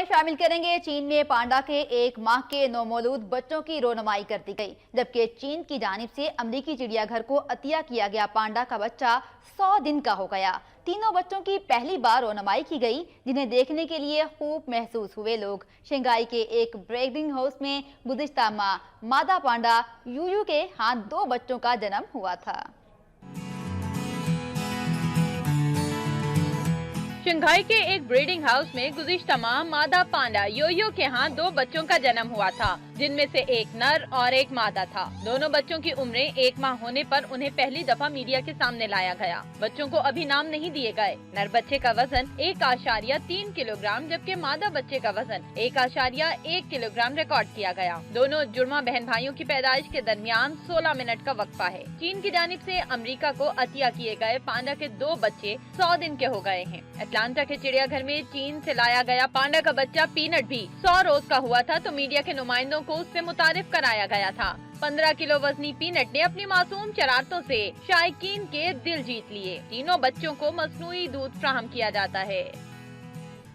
شامل کریں گے۔ چین میں پانڈا کے 1 ماہ کے نومولود بچوں کی رونمائی کر دی گئی، جبکہ چین کی جانب سے امریکی چڑیا گھر کو عطیہ کیا گیا پانڈا کا بچہ 100 دن کا ہو گیا۔ تینوں بچوں کی پہلی بار رونمائی کی گئی، جنہیں دیکھنے کے لیے خوب محسوس ہوئے لوگ۔ شنگھائی کے ایک بریڈنگ ہاؤس میں گزشتہ ماہ مادہ پانڈا یویو کے ہاں 2 بچوں کا جنم ہوا تھا۔ شنگھائی کے ایک بریڈنگ ہاؤس میں گزشتہ ماہ مادہ پانڈا یویو کے ہاں 2 بچوں کا جنم ہوا تھا، جن میں سے ایک نر اور ایک مادہ تھا۔ دونوں بچوں کی عمریں 1 ماہ ہونے پر انہیں پہلی دفعہ میڈیا کے سامنے لایا گیا۔ بچوں کو ابھی نام نہیں دیے گئے۔ نر بچے کا وزن 1.3 کلو گرام جبکہ مادہ بچے کا وزن 1.1 کلو گرام ریکارڈ کیا گیا۔ دونوں جڑواں بہن بھائیوں کی پیدائش کے درمیان 16 منٹ کا وقفہ ہے۔ چین کی جانب سے امریکہ کو عطیہ کیے گئے پانڈا کے 2 بچے 100 دن کے ہو گئے ہیں۔ اٹلانٹا کے چڑیا گھر میں چین سے لایا گیا پانڈا کا بچہ پینٹ بھی 100 روز کا ہوا تھا تو میڈیا کے نمائندوں کو اس سے متعارف کرایا گیا تھا۔ 15 کلو وزنی پینٹ نے اپنی معصوم شرارتوں سے شائقین کے دل جیت لیے۔ تینوں بچوں کو مصنوعی دودھ فراہم کیا جاتا ہے۔